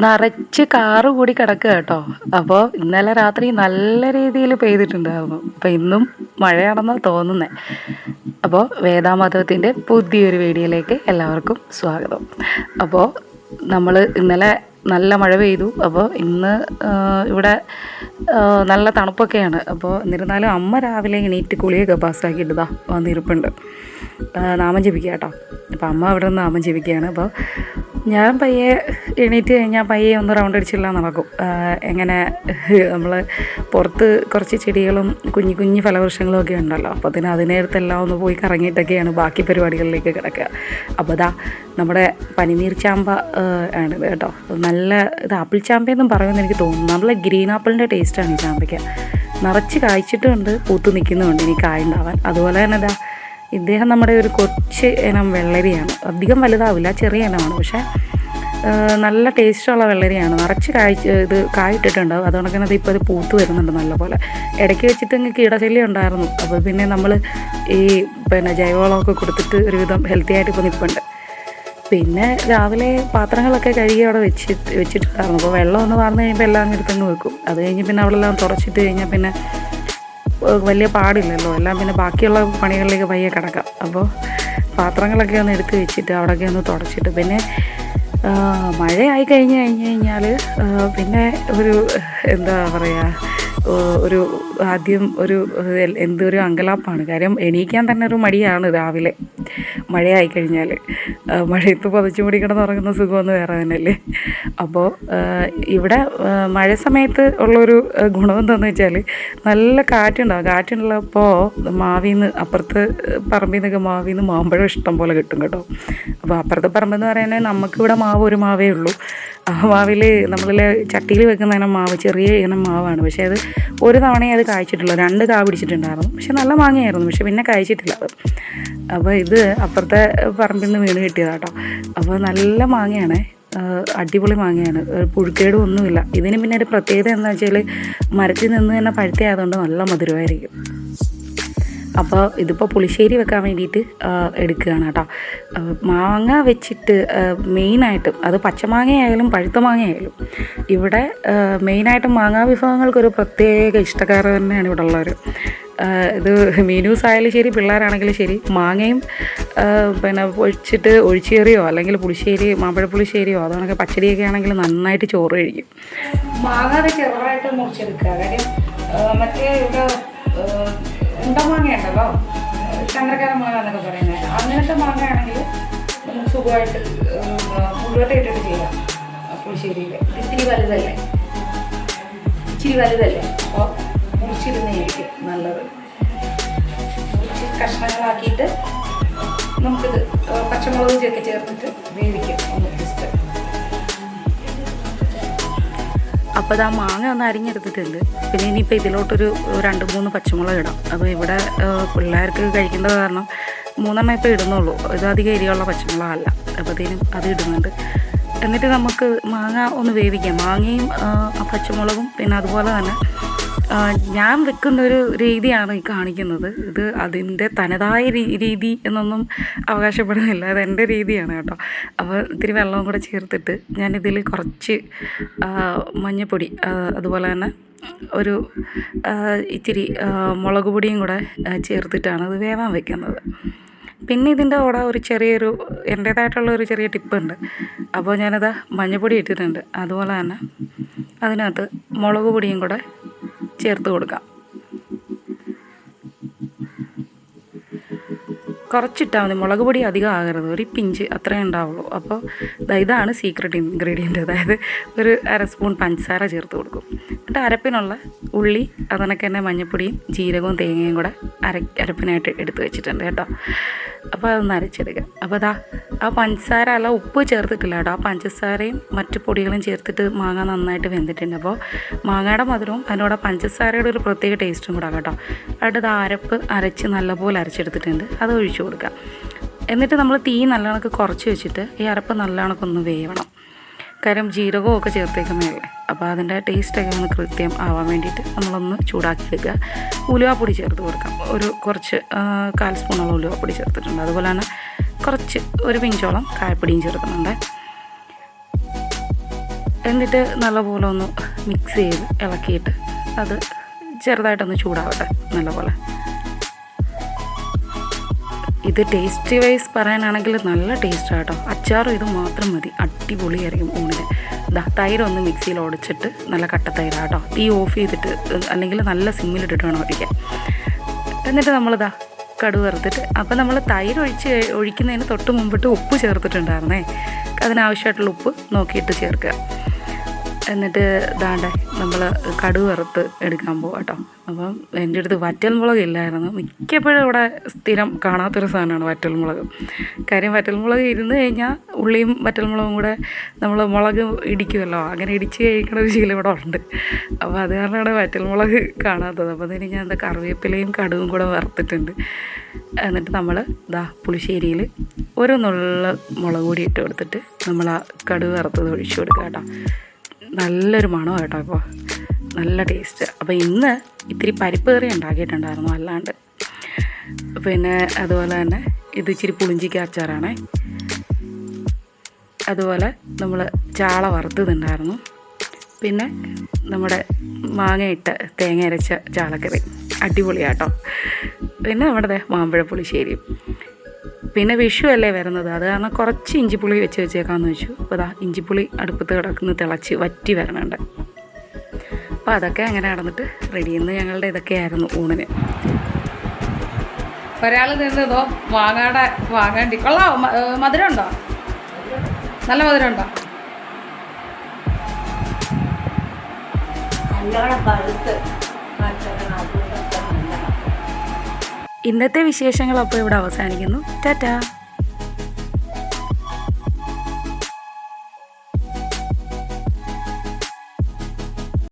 നിറച്ച് കാറ് കൂടി കിടക്കുക കേട്ടോ. അപ്പോൾ ഇന്നലെ രാത്രി നല്ല രീതിയിൽ പെയ്തിട്ടുണ്ടായിരുന്നു. അപ്പോൾ ഇന്നും മഴയാണെന്നാണ് തോന്നുന്നത്. അപ്പോൾ വേദാമാധവത്തിൻ്റെ പുതിയൊരു വീഡിയോയിലേക്ക് എല്ലാവർക്കും സ്വാഗതം. അപ്പോൾ നമ്മൾ ഇന്നലെ നല്ല മഴ പെയ്തു. അപ്പോൾ ഇന്ന് ഇവിടെ നല്ല തണുപ്പൊക്കെയാണ്. അപ്പോൾ എന്നിരുന്നാലും അമ്മ രാവിലെ എണീറ്റ് കുളിയൊക്കെ പാസ്സാക്കിയിട്ടതാ വന്നിരിപ്പുണ്ട്. നാമം ജപിക്കുക കേട്ടോ. അപ്പോൾ അമ്മ അവിടെ നിന്ന് നാമം ജപിക്കുകയാണ്. അപ്പോൾ ഞാൻ പയ്യെ എണീറ്റ് കഴിഞ്ഞാൽ പയ്യെ ഒന്ന് റൗണ്ട് അടിച്ചില്ല നടക്കും. എങ്ങനെ നമ്മൾ പുറത്ത് കുറച്ച് ചെടികളും കുഞ്ഞു കുഞ്ഞു ഫലവൃക്ഷങ്ങളും ഒക്കെ ഉണ്ടല്ലോ. അപ്പോൾ അതിനടുത്തെല്ലാം ഒന്ന് പോയി കറങ്ങിയിട്ടൊക്കെയാണ് ബാക്കി പരിപാടികളിലേക്ക് കിടക്കുക. അപ്പോൾ ഇതാ നമ്മുടെ പനിനീർ ചാമ്പ ആണിത് കേട്ടോ. നല്ല ഇത് ആപ്പിൾ ചാമ്പയെന്നും പറയുമെന്ന് എനിക്ക് തോന്നുന്നു. നല്ല ഗ്രീൻ ആപ്പിളിൻ്റെ ടേസ്റ്റാണ് ഈ ചാമ്പയ്ക്ക്. നിറച്ച് കായ്ച്ചിട്ടുമുണ്ട്, പൂത്ത് നിൽക്കുന്നുമുണ്ട് ഇനി കായുണ്ടാവാൻ. അതുപോലെ തന്നെ ഇതാ ഇദ്ദേഹം നമ്മുടെ ഒരു കൊച്ച് ഇനം വെള്ളരിയാണ്. അധികം വലുതാവില്ല, ചെറിയ ഇനമാണ്. പക്ഷേ നല്ല ടേസ്റ്റുള്ള വെള്ളരിയാണ്. നിറച്ച് കായിട്ടിട്ടുണ്ടാവും. അതുകൊണ്ട് തന്നെ ഇപ്പോൾ ഇത് പൂത്ത് വരുന്നുണ്ട് നല്ലപോലെ. ഇടയ്ക്ക് വെച്ചിട്ട് അങ്ങ് കീടശല്യം ഉണ്ടായിരുന്നു. അപ്പോൾ പിന്നെ നമ്മൾ ഈ ജൈവവളമൊക്കെ കൊടുത്തിട്ട് ഒരുവിധം ഹെൽത്തി ആയിട്ട് ഇപ്പോൾ നിൽപ്പുണ്ട്. പിന്നെ രാവിലെ പാത്രങ്ങളൊക്കെ കഴുകി അവിടെ വെച്ചിട്ടുണ്ടായിരുന്നു. അപ്പോൾ വെള്ളം ഒന്ന് വാർന്നു കഴിയുമ്പോൾ എല്ലാം എടുത്തങ്ങ് വെക്കും. അത് കഴിഞ്ഞ് പിന്നെ അവിടെല്ലാം തുടച്ചിട്ട് കഴിഞ്ഞാൽ പിന്നെ വലിയ പാടില്ലല്ലോ. എല്ലാം പിന്നെ ബാക്കിയുള്ള പണികളിലേക്ക് പയ്യെ കിടക്കാം. അപ്പോൾ പാത്രങ്ങളൊക്കെ ഒന്ന് എടുത്ത് വെച്ചിട്ട് അവിടെയൊക്കെ ഒന്ന് തുടച്ചിട്ട് പിന്നെ മഴയായി കഴിഞ്ഞാൽ പിന്നെ ഒരു എന്താ പറയുക, ആദ്യം എന്തൊരു അങ്കലാപ്പാണ്. കാര്യം എണീക്കാൻ തന്നെ ഒരു മടിയാണ് രാവിലെ മഴയായി കഴിഞ്ഞാൽ. മഴയത്ത് പുതച്ചു മൂടി കിടന്നുറങ്ങുന്ന സുഖമൊന്നും വേറെ തന്നെയല്ലേ. അപ്പോൾ ഇവിടെ മഴ സമയത്ത് ഉള്ളൊരു ഗുണം എന്താണെന്ന് വെച്ചാൽ നല്ല കാറ്റുണ്ടാവും. കാറ്റുള്ളപ്പോൾ അപ്പുറത്ത് പറമ്പിൽ നിന്നൊക്കെ മാമ്പഴം ഇഷ്ടം പോലെ കിട്ടും കേട്ടോ. അപ്പോൾ അപ്പുറത്തെ പറമ്പെന്ന് പറയുന്നത് നമുക്കിവിടെ ഒരു മാവേ ഉള്ളൂ. ആ മാവിൽ നമ്മളിൽ ചട്ടിയിൽ വെക്കുന്ന ഇനം മാവ്, ചെറിയ ഇനം മാവാണ്. പക്ഷേ അത് ഒരു തവണയേ അത് കായ്ച്ചിട്ടുള്ളൂ. 2 കാ പിടിച്ചിട്ടുണ്ടായിരുന്നു. പക്ഷെ നല്ല മാങ്ങയായിരുന്നു. പക്ഷെ പിന്നെ കായ്ച്ചിട്ടില്ല അത്. അപ്പോൾ ഇത് അപ്പുറത്തെ പറമ്പിൽ നിന്ന് വീണ് കിട്ടിയതാട്ടോ. അപ്പോൾ നല്ല മാങ്ങയാണ്, അടിപൊളി മാങ്ങയാണ്. പുഴുക്കേടും ഒന്നുമില്ല. ഇതിന് പിന്നെ ഒരു പ്രത്യേകത എന്താ വെച്ചാൽ മരത്തിൽ നിന്ന് തന്നെ പഴുത്തയായതുകൊണ്ട് നല്ല മധുരമായിരിക്കും. അപ്പോൾ ഇതിപ്പോൾ പുളിശ്ശേരി വെക്കാൻ വേണ്ടിയിട്ട് എടുക്കുകയാണ് കേട്ടോ. മാങ്ങ വെച്ചിട്ട് മെയിനായിട്ടും അത് പച്ചമാങ്ങയായാലും പഴുത്ത മാങ്ങയായാലും ഇവിടെ മെയിനായിട്ടും മാങ്ങാ വിഭവങ്ങൾക്കൊരു പ്രത്യേക ഇഷ്ടക്കാർ തന്നെയാണ് ഇവിടെ ഉള്ളവർ. ഇത് മീനൂസ് ആയാലും ശരി, പിള്ളേരാണെങ്കിലും ശരി, മാങ്ങയും പിന്നെ ഒഴിച്ചേറിയോ അല്ലെങ്കിൽ പുളിശ്ശേരി, മാമ്പഴ പുളിശ്ശേരിയോ അതാണെങ്കിൽ പച്ചടിയൊക്കെ ആണെങ്കിൽ നന്നായിട്ട് ചോറ് കഴിക്കും. മാങ്ങ ചെറുതായിട്ട് മുറിച്ചെടുക്കുക. കാര്യം മറ്റേ ഇവിടെ ഉണ്ടമാങ്ങ ഉണ്ടല്ലോ, ചന്ദ്രക്കാര മാങ്ങ എന്നൊക്കെ പറയുന്നത്, അങ്ങനത്തെ മാങ്ങ ആണെങ്കിൽ നമുക്ക് സുഖമായിട്ട് മുഴുവത്തെ ഇട്ടിട്ട് ചെയ്യാം പുളിശ്ശേരിയിൽ. ഇച്ചിരി വലുതല്ലേ, അപ്പോൾ മുറിച്ചിരുന്നതായിരിക്കും നല്ലത്. മുറിച്ച് കഷ്ണങ്ങളാക്കിയിട്ട് നമുക്കിത് പച്ചമുളകും ഒക്കെ ചേർത്തിട്ട് വേവിക്കും ഒന്ന് ജസ്റ്റ്. അപ്പോൾ അത് ആ മാങ്ങ ഒന്ന് അരിഞ്ഞെടുത്തിട്ടുണ്ട്. പിന്നെ ഇനിയിപ്പോൾ ഇതിലോട്ടൊരു 2-3 പച്ചമുളക് ഇടാം. അപ്പോൾ ഇവിടെ പിള്ളേർക്ക് കഴിക്കേണ്ടത് കാരണം 3 ഇപ്പോൾ ഇടുന്നുള്ളൂ. ഇത് അധികം എരിയുള്ള പച്ചമുളകല്ല. അപ്പോഴത്തേനും അത് ഇടുന്നുണ്ട്. എന്നിട്ട് നമുക്ക് മാങ്ങ ഒന്ന് വേവിക്കാം. മാങ്ങയും പച്ചമുളകും പിന്നെ അതുപോലെ തന്നെ ഞാൻ വെക്കുന്നൊരു രീതിയാണ് ഈ കാണിക്കുന്നത്. ഇത് അതിൻ്റെ തനതായ രീതി എന്നൊന്നും അവകാശപ്പെടുന്നില്ല. അത് എൻ്റെ രീതിയാണ് കേട്ടോ. അപ്പോൾ ഇത്തിരി വെള്ളവും കൂടെ ചേർത്തിട്ട് ഞാനിതിൽ കുറച്ച് മഞ്ഞൾപ്പൊടി, അതുപോലെ തന്നെ ഒരു ഇത്തിരി മുളക് പൊടിയും കൂടെ ചേർത്തിട്ടാണ് ഇത് വേവാൻ വെക്കുന്നത്. പിന്നെ ഇതിൻ്റെ കൂടെ എൻ്റേതായിട്ടുള്ള ഒരു ചെറിയ ടിപ്പുണ്ട്. അപ്പോൾ ഞാനത് മഞ്ഞൾപ്പൊടി ഇട്ടിട്ടുണ്ട്. അതുപോലെ തന്നെ അതിനകത്ത് മുളക് പൊടിയും കൂടെ ചേർത്ത് കൊടുക്കാം. കുറച്ചിട്ടാൽ മതി, മുളക് പൊടി അധികം ആകരുത്, ഒരു പിഞ്ച് അത്രേ ഉണ്ടാവുള്ളൂ. അപ്പോൾ ഇതാണ് സീക്രട്ട് ഇൻഗ്രീഡിയൻറ്റ്. അതായത് ഒരു 1/2 സ്പൂൺ പഞ്ചസാര ചേർത്ത് കൊടുക്കും. എന്നിട്ട് അരപ്പിനുള്ള ഉള്ളി, അതിനൊക്കെ തന്നെ മഞ്ഞൾപ്പൊടിയും ജീരകവും തേങ്ങയും കൂടെ അരപ്പിനായിട്ട് എടുത്ത് വെച്ചിട്ടുണ്ട് കേട്ടോ. അപ്പോൾ അതൊന്ന് അരച്ചെടുക്കുക. അപ്പോൾ ആ പഞ്ചസാര ഉപ്പ് ചേർത്തിട്ടില്ല കേട്ടോ. ആ പഞ്ചസാരയും മറ്റു പൊടികളും ചേർത്തിട്ട് മാങ്ങ നന്നായിട്ട് വെന്തിട്ടുണ്ട്. അപ്പോൾ മാങ്ങയുടെ മധുരവും അതിൻ്റെ പഞ്ചസാരയുടെ ഒരു പ്രത്യേക ടേസ്റ്റും കൂടെ കേട്ടോ. അടുത്ത അരപ്പ് അരച്ച് നല്ലപോലെ അരച്ചെടുത്തിട്ടുണ്ട്. അത് ഒഴിച്ചു കൊടുക്കുക. എന്നിട്ട് നമ്മൾ തീ നല്ലവണ്ണം കുറച്ച് വെച്ചിട്ട് ഈ അരപ്പ് നല്ലവണ്ണം ഒന്ന് വേവണം. കാര്യം ജീരകവും ഒക്കെ ചേർത്തേക്കുന്നതല്ലേ. അപ്പോൾ അതിൻ്റെ ടേസ്റ്റൊക്കെ ഒന്ന് കൃത്യം ആവാൻ വേണ്ടിയിട്ട് നമ്മളൊന്ന് ചൂടാക്കി എടുക്കുക. ഉലുവാപ്പൊടി ചേർത്ത് കൊടുക്കാം. കുറച്ച് 1/4 സ്പൂണോളം ഉലുവാപ്പൊടി ചേർത്തിട്ടുണ്ട്. അതുപോലെ തന്നെ ഒരു പിഞ്ചോളം കായപ്പൊടിയും ചേർക്കുന്നുണ്ട്. എന്നിട്ട് നല്ലപോലെ ഒന്ന് മിക്സ് ചെയ്ത് ഇളക്കിയിട്ട് അത് ചെറുതായിട്ടൊന്ന് ചൂടാവട്ടെ നല്ലപോലെ. ഇത് ടേസ്റ്റ് വൈസ് പറയാനാണെങ്കിൽ നല്ല ടേസ്റ്റാണ് കേട്ടോ. അച്ചാറും ഇത് മാത്രം മതി, അടിപൊളിയായിരിക്കും ഊണിന്. തൈരൊന്ന് മിക്സിയിൽ ഉടച്ചിട്ട് നല്ല കട്ടത്തൈരാണ് കേട്ടോ. തീ ഓഫ് ചെയ്തിട്ട് അല്ലെങ്കിൽ നല്ല സിമ്മിലിട്ടിട്ട് വേണം ഒഴിക്കാൻ. എന്നിട്ട് നമ്മളിതാ കടുക് വറുത്തിട്ട്, അപ്പം നമ്മൾ തൈര് ഒഴിക്കുന്നതിന് തൊട്ട് മുമ്പിട്ട് ഉപ്പ് ചേർത്തിട്ടുണ്ടായിരുന്നേ. അതിനാവശ്യമായിട്ടുള്ള ഉപ്പ് നോക്കിയിട്ട് ചേർക്കുക. എന്നിട്ട് ദാണ്ടെ നമ്മൾ കടുക് വറുത്ത് എടുക്കാൻ പോകാം കേട്ടോ. അപ്പം എൻ്റെ അടുത്ത് വറ്റൽമുളക് ഇല്ലായിരുന്നു. മിക്കപ്പോഴും ഇവിടെ സ്ഥിരം കാണാത്തൊരു സാധനമാണ് വറ്റൽമുളക്. കാര്യം വറ്റൽമുളക് ഇരുന്ന് കഴിഞ്ഞാൽ ഉള്ളിയും വറ്റൽമുളകും കൂടെ നമ്മൾ മുളക് ഇടിക്കുമല്ലോ, അങ്ങനെ ഇടിച്ച് കഴിക്കണ ഒരു ശീലം ഇവിടെ ഉണ്ട്. അപ്പോൾ അത് കാരണമാണ് വറ്റൽമുളക് കാണാത്തത്. അപ്പോൾ അതിന് ഞാൻ എന്താ കറിവേപ്പിലയും കടുകും കൂടെ വറുത്തിട്ടുണ്ട്. എന്നിട്ട് നമ്മൾ പുളിശ്ശേരിയിൽ ഒരു നുള്ള മുളക് പൊടി ഇട്ട് കൊടുത്തിട്ട് നമ്മൾ ആ കടുക് വറുത്തത് ഒഴിച്ചു കൊടുക്കുക കേട്ടോ. നല്ലൊരു മണമാണ് കേട്ടോ. ഇപ്പോൾ നല്ല ടേസ്റ്റ്. അപ്പോൾ ഇന്ന് ഇത്തിരി പരിപ്പ് കറി ഉണ്ടാക്കിയിട്ടുണ്ടായിരുന്നു അല്ലാണ്ട്. പിന്നെ അതുപോലെ തന്നെ ഇത് ഇച്ചിരി പുളിഞ്ചിക്ക അച്ചാറാണേ. അതുപോലെ നമ്മൾ ചാള വറുത്തതുണ്ടായിരുന്നു. പിന്നെ നമ്മുടെ മാങ്ങയിട്ട് തേങ്ങ അരച്ച ചാളക്കറി അടിപൊളിയാട്ടോ. പിന്നെ നമ്മുടെ മാമ്പഴ പുളിശ്ശേരിയും. പിന്നെ വിഷു അല്ലേ വരുന്നത്, അത് കാരണം കുറച്ച് ഇഞ്ചിപ്പുളി വെച്ചേക്കാമെന്ന് വെച്ചു. അപ്പോൾ ഇഞ്ചിപ്പുളി അടുപ്പത്ത് കിടക്കുന്ന തിളച്ച് വറ്റി വരണുണ്ട്. അപ്പോൾ അതൊക്കെ അങ്ങനെ നടന്നിട്ട് റെഡി. ഇന്ന് ഞങ്ങളുടെ ഇതൊക്കെയായിരുന്നു ഊണിന്. ഒരാൾ നിന്നതോ വാങ്ങാണ്ടി കൊള്ളാം. മധുരം ഉണ്ടോ? നല്ല മധുരം ഉണ്ടോ? ഇന്നത്തെ വിശേഷങ്ങൾ അപ്പോൾ ഇവിടെ അവസാനിക്കുന്നു. ടാറ്റാ.